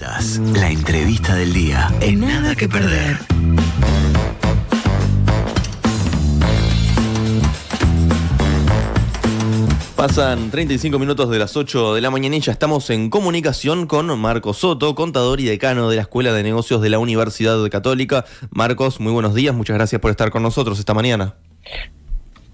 Escuchas la entrevista del día en Nada que Perder. Pasan 35 minutos de las 8 de la mañana y ya estamos en comunicación con Marcos Soto, contador y decano de la Escuela de Negocios de la Universidad Católica. Marcos, muy buenos días, muchas gracias por estar con nosotros esta mañana.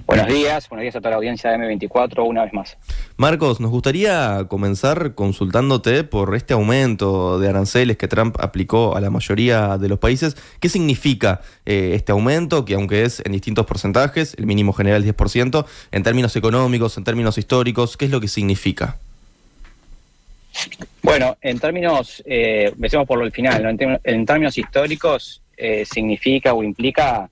Buenos días a toda la audiencia de M24 una vez más. Marcos, nos gustaría comenzar consultándote por este aumento de aranceles que Trump aplicó a la mayoría de los países. ¿Qué significa este aumento, que aunque es en distintos porcentajes, el mínimo general es 10%, en términos económicos, en términos históricos, qué es lo que significa? Bueno, en términos, empecemos por el final, ¿no? En términos históricos significa o implica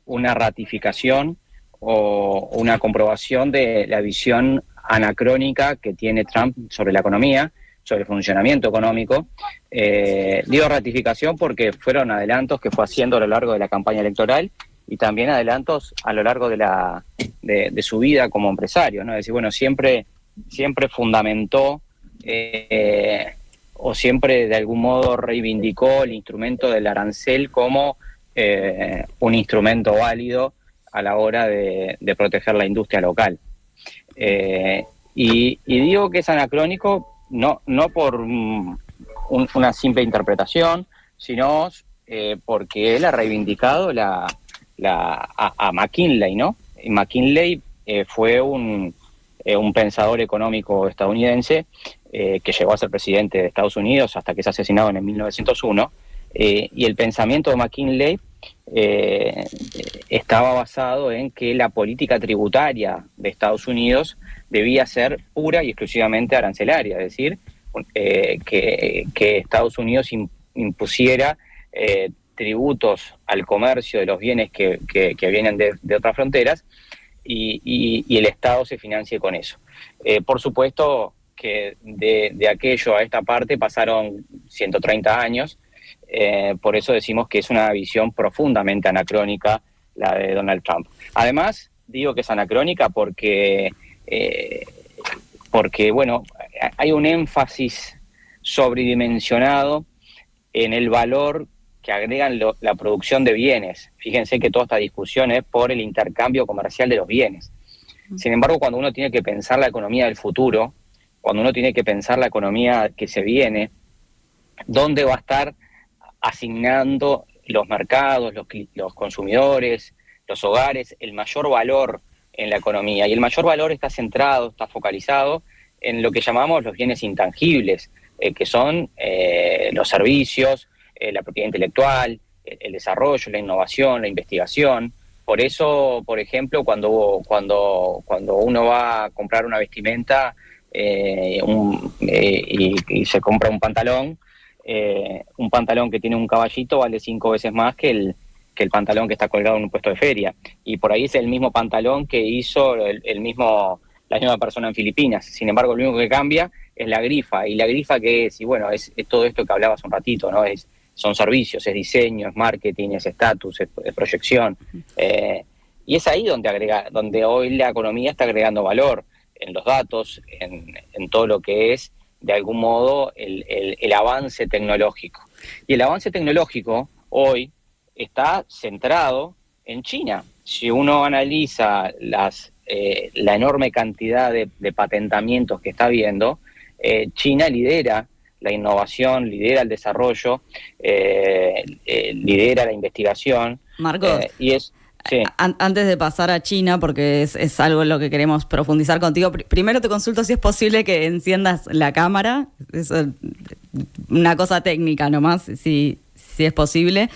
una ratificación o una comprobación de la visión anacrónica que tiene Trump sobre la economía, sobre el funcionamiento económico. Digo ratificación porque fueron adelantos que fue haciendo a lo largo de la campaña electoral y también adelantos a lo largo de su vida como empresario, ¿no? Es decir, bueno, siempre fundamentó o siempre de algún modo reivindicó el instrumento del arancel como un instrumento válido a la hora de proteger la industria local. Y digo que es anacrónico no por una simple interpretación, sino porque él ha reivindicado a McKinley, ¿no? McKinley fue un pensador económico estadounidense que llegó a ser presidente de Estados Unidos hasta que es asesinado en el 1901, y el pensamiento de McKinley estaba basado en que la política tributaria de Estados Unidos debía ser pura y exclusivamente arancelaria, es decir, que Estados Unidos impusiera tributos al comercio de los bienes que vienen de otras fronteras y el Estado se financie con eso. Por supuesto que de aquello a esta parte pasaron 130 años. Por eso decimos que es una visión profundamente anacrónica la de Donald Trump. Además, digo que es anacrónica porque bueno, hay un énfasis sobredimensionado en el valor que agregan la producción de bienes. Fíjense que toda esta discusión es por el intercambio comercial de los bienes. Sin embargo, cuando uno tiene que pensar la economía del futuro, cuando uno tiene que pensar la economía que se viene, ¿dónde va a estar asignando los mercados, los consumidores, los hogares, el mayor valor en la economía? Y el mayor valor está centrado, está focalizado en lo que llamamos los bienes intangibles, que son los servicios, la propiedad intelectual, el desarrollo, la innovación, la investigación. Por eso, por ejemplo, cuando uno va a comprar una vestimenta y se compra un pantalón que tiene un caballito vale 5 veces más que el pantalón que está colgado en un puesto de feria. Y por ahí es el mismo pantalón que hizo la misma persona en Filipinas. Sin embargo, lo único que cambia es la grifa. ¿Y la grifa qué es? Y bueno, es todo esto que hablabas un ratito, ¿no? Son servicios, es diseño, es marketing, es estatus, es proyección. Y es ahí donde hoy la economía está agregando valor, en los datos, en todo lo que es de algún modo el avance tecnológico. Y el avance tecnológico hoy está centrado en China. Si uno analiza la enorme cantidad de patentamientos que está habiendo, China lidera la innovación, lidera el desarrollo, lidera la investigación. Marcos, sí. Antes de pasar a China, porque es algo en lo que queremos profundizar contigo, primero te consulto si es posible que enciendas la cámara. Es una cosa técnica nomás, si es posible.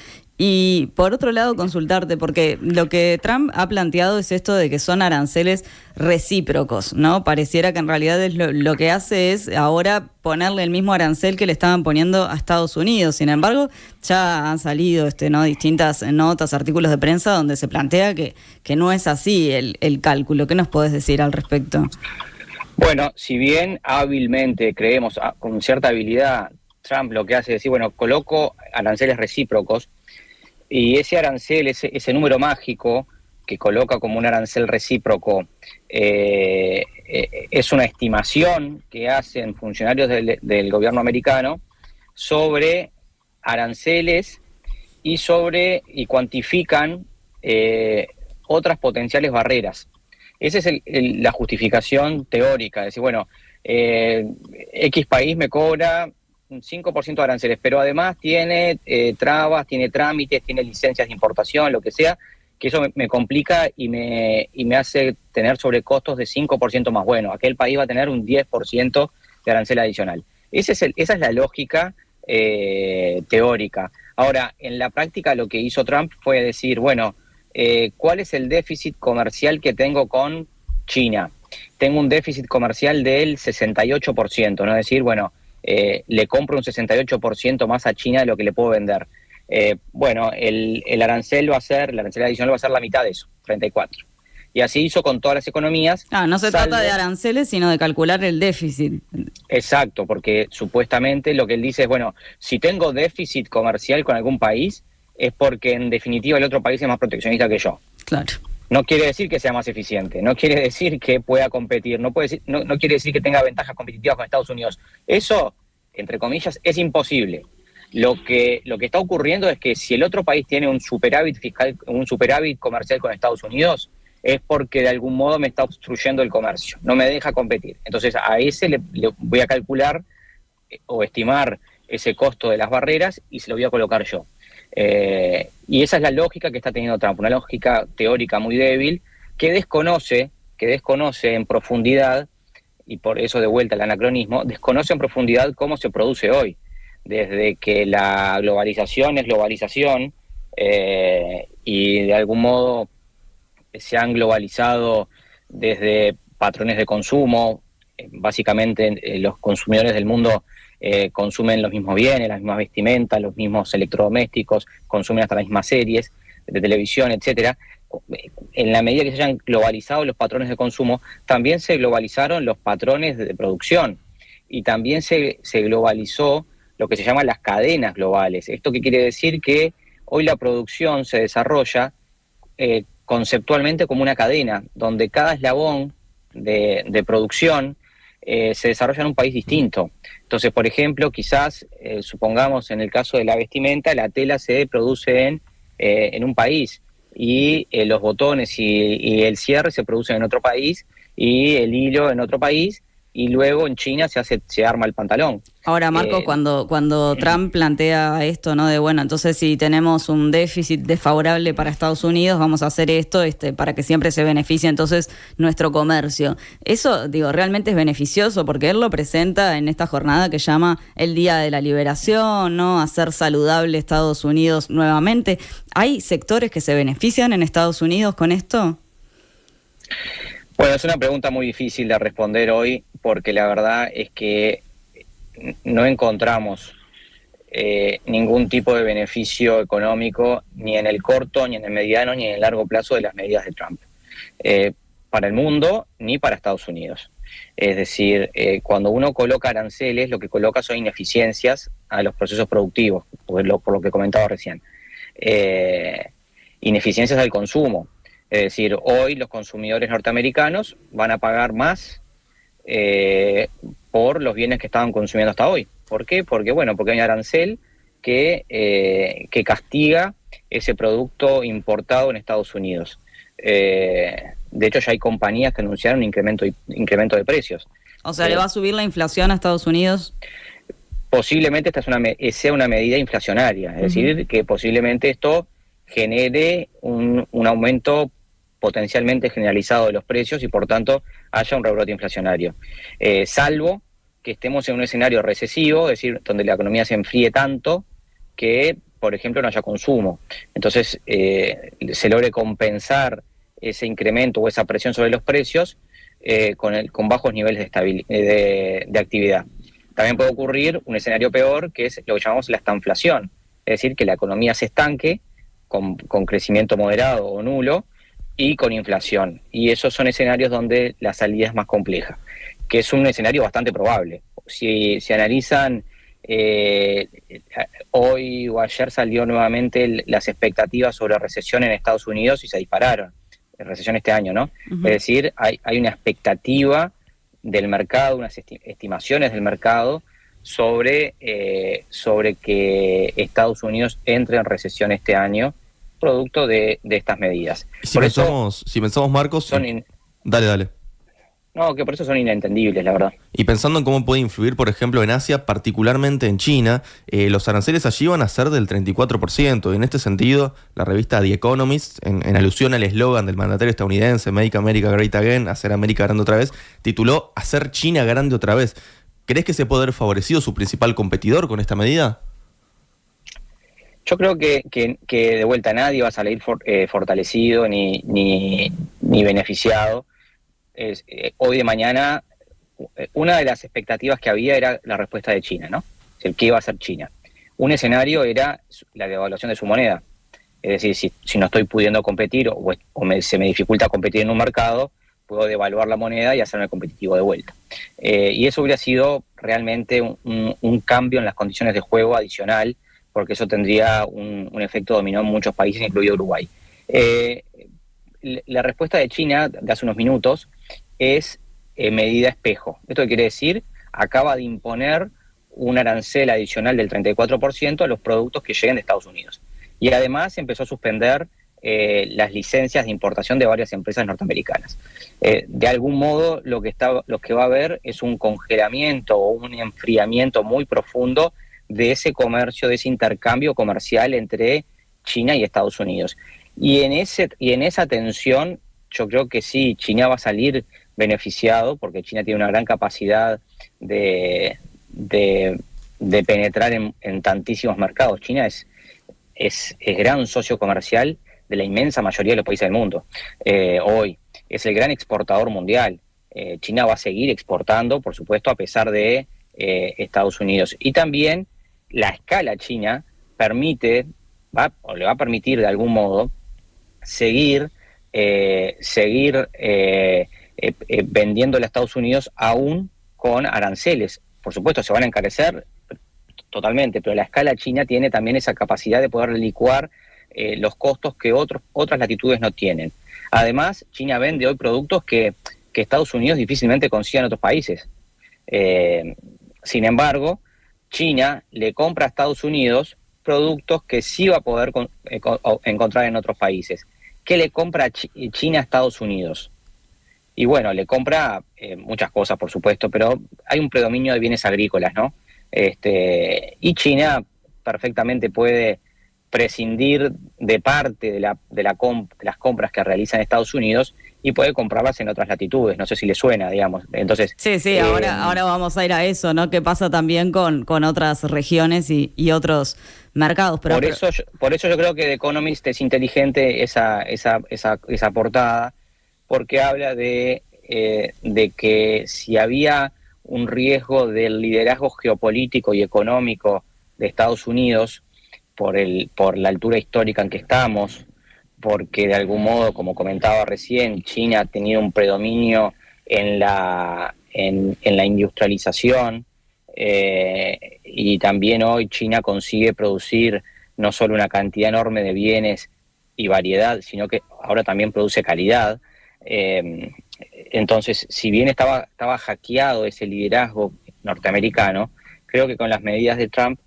Y por otro lado, consultarte, porque lo que Trump ha planteado es esto de que son aranceles recíprocos, ¿no? Pareciera que en realidad es lo que hace es ahora ponerle el mismo arancel que le estaban poniendo a Estados Unidos. Sin embargo, ya han salido ¿no? distintas notas, artículos de prensa donde se plantea que no es así el cálculo. ¿Qué nos podés decir al respecto? Bueno, si bien hábilmente creemos, con cierta habilidad, Trump lo que hace es decir, bueno, coloco aranceles recíprocos, y ese arancel, ese número mágico que coloca como un arancel recíproco, es una estimación que hacen funcionarios del gobierno americano sobre aranceles y cuantifican otras potenciales barreras. Esa es la justificación teórica, es decir, bueno, X país me cobra un 5% de aranceles, pero además tiene trabas, tiene trámites, tiene licencias de importación, lo que sea, que eso me complica y me hace tener sobrecostos de 5% más. Bueno, aquel país va a tener un 10% de arancel adicional. Esa es la lógica teórica. Ahora, en la práctica lo que hizo Trump fue decir, bueno, ¿cuál es el déficit comercial que tengo con China? Tengo un déficit comercial del 68%, ¿no? Es decir, bueno, le compro un 68% más a China de lo que le puedo vender. Bueno, el arancel adicional va a ser la mitad de eso, 34%. Y así hizo con todas las economías. No se trata de aranceles, sino de calcular el déficit. Exacto, porque supuestamente lo que él dice es, bueno, si tengo déficit comercial con algún país, es porque en definitiva el otro país es más proteccionista que yo. Claro. No quiere decir que sea más eficiente, no quiere decir que pueda competir, no quiere decir que tenga ventajas competitivas con Estados Unidos. Eso, entre comillas, es imposible. Lo que está ocurriendo es que si el otro país tiene un superávit fiscal, un superávit comercial con Estados Unidos, es porque de algún modo me está obstruyendo el comercio, no me deja competir. Entonces a ese le voy a calcular o estimar ese costo de las barreras y se lo voy a colocar yo. Y esa es la lógica que está teniendo Trump, una lógica teórica muy débil que desconoce en profundidad, y por eso de vuelta el anacronismo, desconoce en profundidad cómo se produce hoy, desde que la globalización es globalización y de algún modo se han globalizado desde patrones de consumo. Básicamente los consumidores del mundo consumen los mismos bienes, las mismas vestimentas, los mismos electrodomésticos, consumen hasta las mismas series de televisión, etcétera. En la medida que se hayan globalizado los patrones de consumo, también se globalizaron los patrones de producción y también se globalizó lo que se llama las cadenas globales. ¿Esto qué quiere decir? Que hoy la producción se desarrolla conceptualmente como una cadena, donde cada eslabón de producción se desarrolla en un país distinto. Entonces, por ejemplo, quizás, supongamos en el caso de la vestimenta, la tela se produce en un país y los botones y el cierre se producen en otro país y el hilo en otro país y luego en China se arma el pantalón. Ahora, Marco, cuando Trump plantea esto, ¿no? De bueno, entonces si tenemos un déficit desfavorable para Estados Unidos, vamos a hacer esto para que siempre se beneficie entonces nuestro comercio. Eso, digo, realmente es beneficioso porque él lo presenta en esta jornada que llama el Día de la Liberación, ¿no? Hacer saludable Estados Unidos nuevamente. ¿Hay sectores que se benefician en Estados Unidos con esto? Bueno, es una pregunta muy difícil de responder hoy porque la verdad es que no encontramos ningún tipo de beneficio económico ni en el corto, ni en el mediano, ni en el largo plazo de las medidas de Trump. Para el mundo ni para Estados Unidos. Es decir, cuando uno coloca aranceles, lo que coloca son ineficiencias a los procesos productivos, por lo que comentaba recién. Ineficiencias al consumo. Es decir, hoy los consumidores norteamericanos van a pagar más por los bienes que estaban consumiendo hasta hoy. ¿Por qué? Porque hay un arancel que castiga ese producto importado en Estados Unidos. De hecho, ya hay compañías que anunciaron incremento de precios. O sea, ¿le va a subir la inflación a Estados Unidos? Posiblemente esta sea una medida inflacionaria, es decir, que posiblemente esto genere un aumento potencialmente generalizado de los precios y por tanto haya un rebrote inflacionario. Salvo que estemos en un escenario recesivo, es decir, donde la economía se enfríe tanto que, por ejemplo, no haya consumo. Entonces, se logre compensar ese incremento o esa presión sobre los precios con bajos niveles de actividad. También puede ocurrir un escenario peor, que es lo que llamamos la estanflación, es decir, que la economía se estanque con crecimiento moderado o nulo y con inflación. Y esos son escenarios donde la salida es más compleja, que es un escenario bastante probable. Si analizan, hoy o ayer salió nuevamente las expectativas sobre recesión en Estados Unidos y se dispararon. Recesión este año, ¿no? Es decir, hay una expectativa del mercado, unas estimaciones del mercado sobre que Estados Unidos entre en recesión este año, producto de estas medidas. Si pensamos, Marcos, dale. No, que por eso son inentendibles, la verdad. Y pensando en cómo puede influir, por ejemplo, en Asia, particularmente en China, los aranceles allí van a ser del 34%. Y en este sentido, la revista The Economist, en alusión al eslogan del mandatario estadounidense, Make America Great Again, hacer América grande otra vez, tituló Hacer China grande otra vez. ¿Crees que se puede haber favorecido su principal competidor con esta medida? Yo creo que de vuelta nadie va a salir fortalecido ni beneficiado. Hoy de mañana, una de las expectativas que había era la respuesta de China, ¿no? ¿Qué iba a hacer China? Un escenario era la devaluación de su moneda. Es decir, si no estoy pudiendo competir se me dificulta competir en un mercado, puedo devaluar la moneda y hacerme competitivo de vuelta. Y eso hubiera sido realmente un cambio en las condiciones de juego adicional, porque eso tendría un efecto dominó en muchos países, incluido Uruguay. La respuesta de China de hace unos minutos es medida espejo. ¿Esto qué quiere decir? Acaba de imponer un arancel adicional del 34% a los productos que lleguen de Estados Unidos. Y además empezó a suspender las licencias de importación de varias empresas norteamericanas. De algún modo lo que va a haber es un congelamiento o un enfriamiento muy profundo de ese comercio, de ese intercambio comercial entre China y Estados Unidos. Y en esa tensión, yo creo que sí, China va a salir beneficiado, porque China tiene una gran capacidad de penetrar en tantísimos mercados. China es gran socio comercial de la inmensa mayoría de los países del mundo. Hoy es el gran exportador mundial. China va a seguir exportando, por supuesto, a pesar de Estados Unidos. Y también la escala china le va a permitir de algún modo seguir vendiéndole a Estados Unidos aún con aranceles. Por supuesto, se van a encarecer totalmente, pero la escala china tiene también esa capacidad de poder licuar los costos que otras latitudes no tienen. Además, China vende hoy productos que Estados Unidos difícilmente consigue en otros países. Sin embargo, China le compra a Estados Unidos productos que sí va a poder encontrar en otros países. ¿Qué le compra China a Estados Unidos? Y bueno, le compra muchas cosas, por supuesto, pero hay un predominio de bienes agrícolas, ¿no? Y China perfectamente puede prescindir de parte de las compras que realiza en Estados Unidos y puede comprarlas en otras latitudes. No sé si le suena, digamos. Entonces, sí, ahora vamos a ir a eso, ¿no? ¿Qué pasa también con otras regiones y otros mercados? Por eso yo creo que The Economist es inteligente esa portada, porque habla de que si había un riesgo del liderazgo geopolítico y económico de Estados Unidos por la altura histórica en que estamos, porque de algún modo, como comentaba recién, China ha tenido un predominio en la industrialización, y también hoy China consigue producir no solo una cantidad enorme de bienes y variedad, sino que ahora también produce calidad. Entonces, si bien estaba hackeado ese liderazgo norteamericano, creo que con las medidas de Trump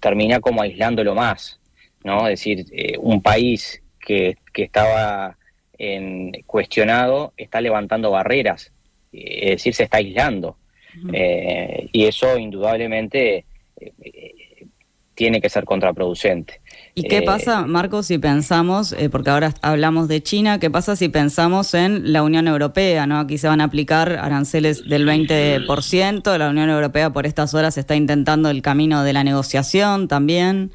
termina como aislándolo más, ¿no? Es decir, un país que estaba cuestionado está levantando barreras, es decir, se está aislando. Y eso indudablemente tiene que ser contraproducente. ¿Y qué pasa, Marcos, si pensamos, porque ahora hablamos de China, qué pasa si pensamos en la Unión Europea, ¿no? Aquí se van a aplicar aranceles del 20%, la Unión Europea por estas horas está intentando el camino de la negociación también.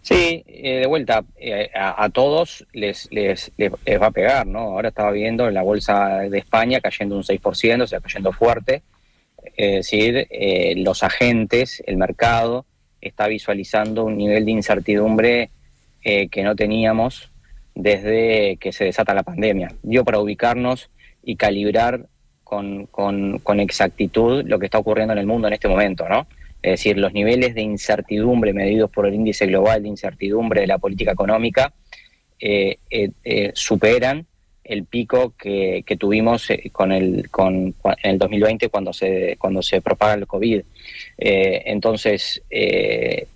Sí, de vuelta, a todos les va a pegar, ¿no? Ahora estaba viendo en la bolsa de España cayendo un 6%, o sea, cayendo fuerte. Es decir, los agentes, el mercado, está visualizando un nivel de incertidumbre que no teníamos desde que se desata la pandemia. Para ubicarnos y calibrar con exactitud lo que está ocurriendo en el mundo en este momento, ¿no? Es decir, los niveles de incertidumbre medidos por el índice global de incertidumbre de la política económica superan el pico que tuvimos en el 2020 cuando se propaga el COVID. Entonces,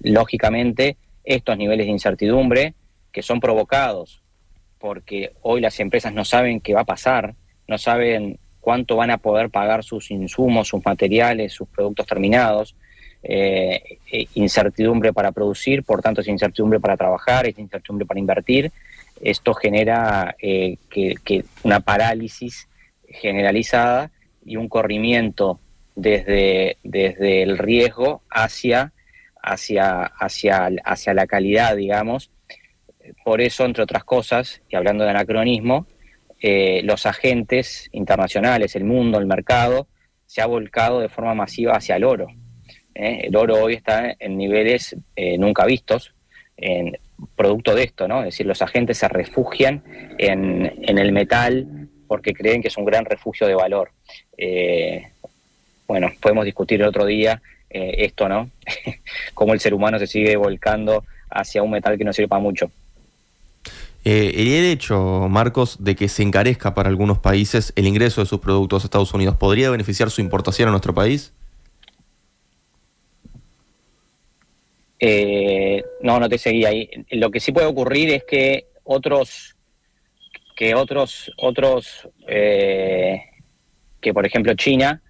lógicamente, estos niveles de incertidumbre que son provocados porque hoy las empresas no saben qué va a pasar, no saben cuánto van a poder pagar sus insumos, sus materiales, sus productos terminados, incertidumbre para producir, por tanto es incertidumbre para trabajar, es incertidumbre para invertir. Esto genera que una parálisis generalizada y un corrimiento desde el riesgo hacia la calidad, digamos. Por eso, entre otras cosas, y hablando de anacronismo, los agentes internacionales, el mundo, el mercado, se ha volcado de forma masiva hacia el oro. El oro hoy está en niveles nunca vistos, producto de esto, ¿no? Es decir, los agentes se refugian en el metal porque creen que es un gran refugio de valor. Bueno, podemos discutir el otro día esto, ¿no? Cómo el ser humano se sigue volcando hacia un metal que no sirve para mucho. El hecho, Marcos, de que se encarezca para algunos países el ingreso de sus productos a Estados Unidos, ¿podría beneficiar su importación a nuestro país? No te seguí ahí. Lo que sí puede ocurrir es que otros que por ejemplo China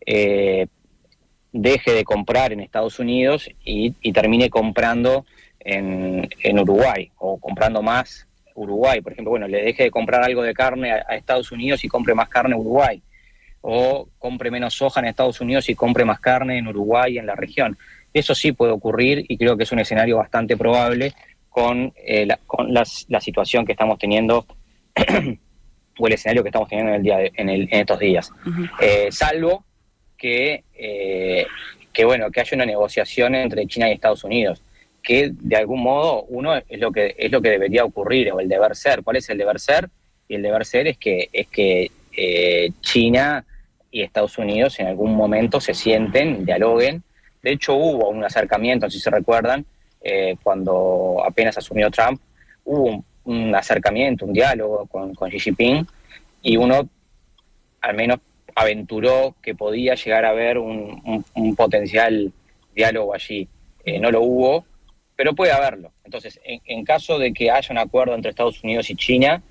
deje de comprar en Estados Unidos y termine comprando en Uruguay, o comprando más Uruguay, por ejemplo, bueno, le deje de comprar algo de carne a Estados Unidos y compre más carne en Uruguay, o compre menos soja en Estados Unidos y compre más carne en Uruguay y en la región. Eso sí puede ocurrir y creo que es un escenario bastante probable con la situación que estamos teniendo o el escenario que estamos teniendo en estos días. Uh-huh. Salvo que haya una negociación entre China y Estados Unidos, que de algún modo es lo que debería ocurrir, o el deber ser. ¿Cuál es el deber ser? Y el deber ser es que China y Estados Unidos en algún momento se sienten, dialoguen. De hecho, hubo un acercamiento, si se recuerdan, cuando apenas asumió Trump, hubo un acercamiento, un diálogo con Xi Jinping, y uno al menos aventuró que podía llegar a haber un potencial diálogo allí. No lo hubo, pero puede haberlo. Entonces, en caso de que haya un acuerdo entre Estados Unidos y China,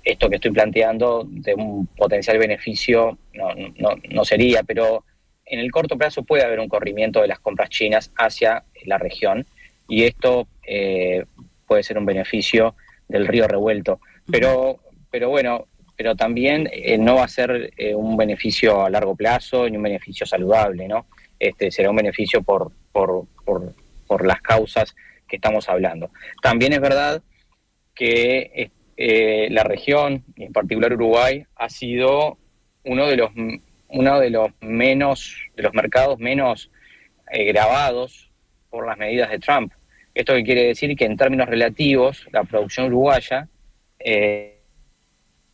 esto que estoy planteando de un potencial beneficio no sería, pero en el corto plazo puede haber un corrimiento de las compras chinas hacia la región, y esto puede ser un beneficio del río revuelto. Pero también no va a ser un beneficio a largo plazo ni un beneficio saludable, ¿no? Será un beneficio por las causas que estamos hablando. También es verdad que la región, y en particular Uruguay, ha sido uno de los mercados menos gravados por las medidas de Trump. Esto que quiere decir que en términos relativos la producción uruguaya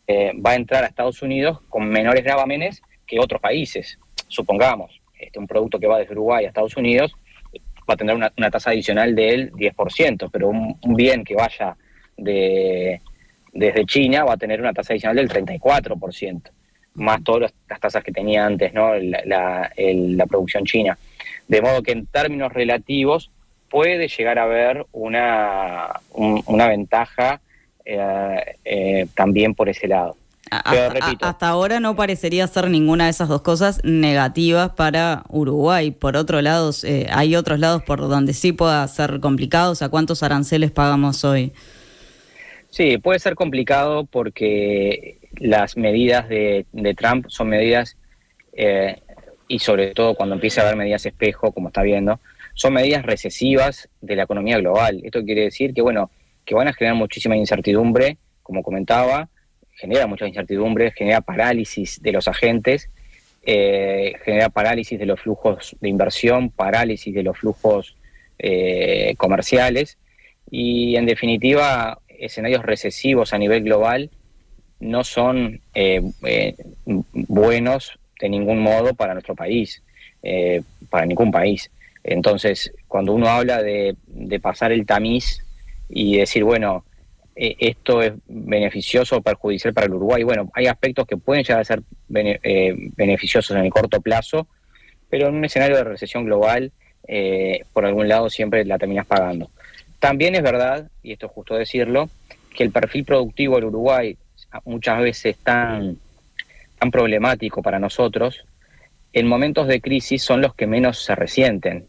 va a entrar a Estados Unidos con menores gravámenes que otros países. Supongamos, un producto que va desde Uruguay a Estados Unidos va a tener una tasa adicional del 10%, pero un bien que vaya desde China va a tener una tasa adicional del 34%, más todas las tasas que tenía antes, ¿no? la producción china. De modo que en términos relativos puede llegar a haber una ventaja también por ese lado. Pero repito, hasta ahora no parecería ser ninguna de esas dos cosas negativas para Uruguay. Por otro lado, hay otros lados por donde sí pueda ser complicado. O sea, ¿cuántos aranceles pagamos hoy? Sí, puede ser complicado porque las medidas de Trump son medidas, y sobre todo cuando empieza a haber medidas espejo, como está viendo, son medidas recesivas de la economía global. Esto quiere decir que van a generar muchísima incertidumbre, como comentaba, genera mucha incertidumbre, genera parálisis de los agentes, genera parálisis de los flujos de inversión, parálisis de los flujos comerciales, y en definitiva escenarios recesivos a nivel global no son buenos de ningún modo para nuestro país, para ningún país. Entonces, cuando uno habla de pasar el tamiz y decir, bueno, esto es beneficioso o perjudicial para el Uruguay. Bueno, hay aspectos que pueden llegar a ser beneficiosos en el corto plazo, pero en un escenario de recesión global, por algún lado siempre la terminas pagando. También es verdad, y esto es justo decirlo, que el perfil productivo del Uruguay muchas veces tan problemático para nosotros, en momentos de crisis son los que menos se resienten,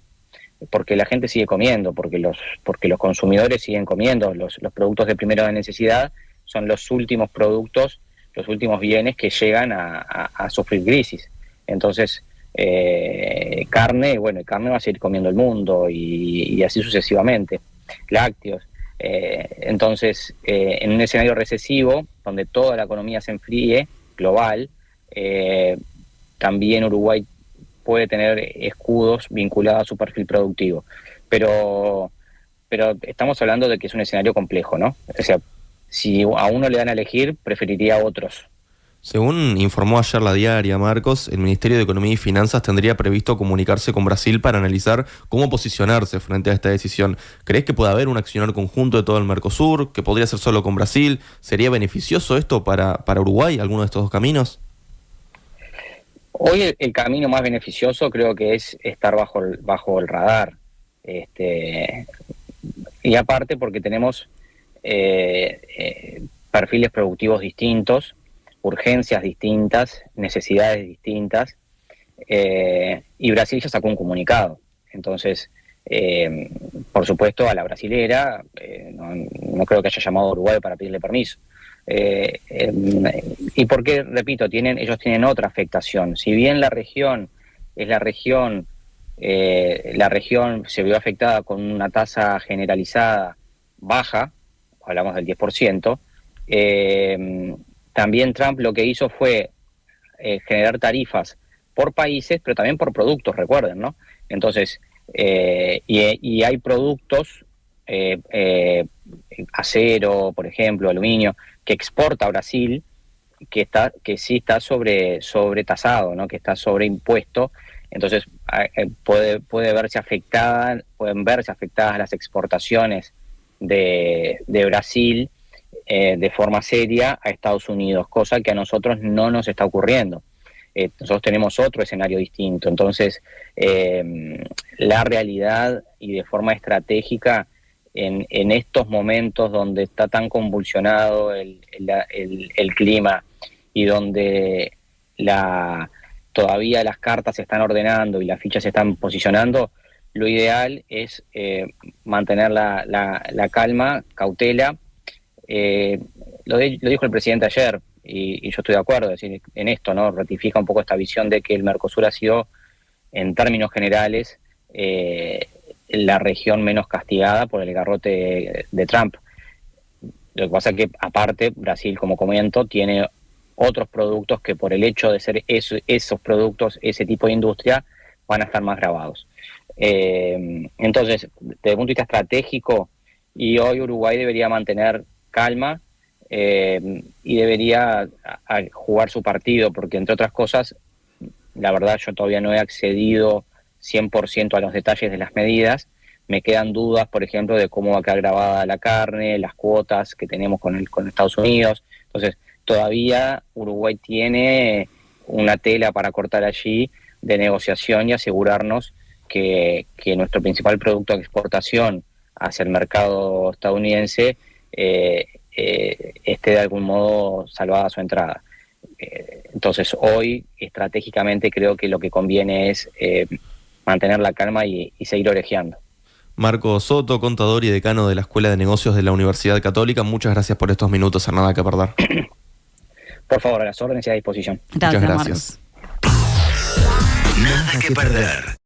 porque la gente sigue comiendo, porque los consumidores siguen comiendo, los productos de primera necesidad son los últimos productos, los últimos bienes que llegan a sufrir crisis. Entonces, carne va a seguir comiendo el mundo y así sucesivamente, lácteos. Entonces, en un escenario recesivo, donde toda la economía se enfríe, global, también Uruguay puede tener escudos vinculados a su perfil productivo. Pero estamos hablando de que es un escenario complejo, ¿no? O sea, si a uno le dan a elegir, preferiría a otros. Según informó ayer La Diaria, Marcos, el Ministerio de Economía y Finanzas tendría previsto comunicarse con Brasil para analizar cómo posicionarse frente a esta decisión. ¿Crees que puede haber un accionar conjunto de todo el Mercosur, que podría ser solo con Brasil? ¿Sería beneficioso esto para Uruguay, alguno de estos dos caminos? Hoy el camino más beneficioso creo que es estar bajo el radar. Y aparte porque tenemos perfiles productivos distintos, urgencias distintas, necesidades distintas, y Brasil ya sacó un comunicado. Entonces, por supuesto, a la brasilera, no creo que haya llamado a Uruguay para pedirle permiso. Y porque, repito, ellos tienen otra afectación. Si bien la región se vio afectada con una tasa generalizada baja, hablamos del 10%, también Trump lo que hizo fue generar tarifas por países, pero también por productos, recuerden, ¿no? Entonces, y hay productos, acero, por ejemplo, aluminio, que exporta a Brasil, que sí está sobretasado, ¿no? Que está sobreimpuesto. Entonces, pueden verse afectadas las exportaciones de Brasil de forma seria a Estados Unidos, cosa que a nosotros no nos está ocurriendo. Nosotros tenemos otro escenario distinto. Entonces, la realidad y de forma estratégica en estos momentos donde está tan convulsionado el clima y donde todavía las cartas se están ordenando y las fichas se están posicionando, lo ideal es mantener la calma, cautela. Lo dijo el presidente ayer y yo estoy de acuerdo, es decir, en esto, ¿no? Ratifica un poco esta visión de que el Mercosur ha sido, en términos generales, la región menos castigada por el garrote de Trump. Lo que pasa es que, aparte, Brasil, como comento, tiene otros productos que por el hecho de ser esos productos, ese tipo de industria, van a estar más gravados. Entonces, desde el punto de vista estratégico, y hoy Uruguay debería mantener calma y debería jugar su partido, porque entre otras cosas, la verdad yo todavía no he accedido 100% a los detalles de las medidas. Me quedan dudas, por ejemplo, de cómo va a quedar grabada la carne, las cuotas que tenemos con Estados Unidos. Entonces, todavía Uruguay tiene una tela para cortar allí de negociación y asegurarnos que nuestro principal producto de exportación hacia el mercado estadounidense esté de algún modo salvada su entrada. Entonces, hoy, estratégicamente, creo que lo que conviene es mantener la calma y seguir orejeando. Marco Soto, contador y decano de la Escuela de Negocios de la Universidad Católica, muchas gracias por estos minutos, a nada que perder. Por favor, a las órdenes y a disposición. Gracias, Muchas gracias. Marcos. Nada que perder.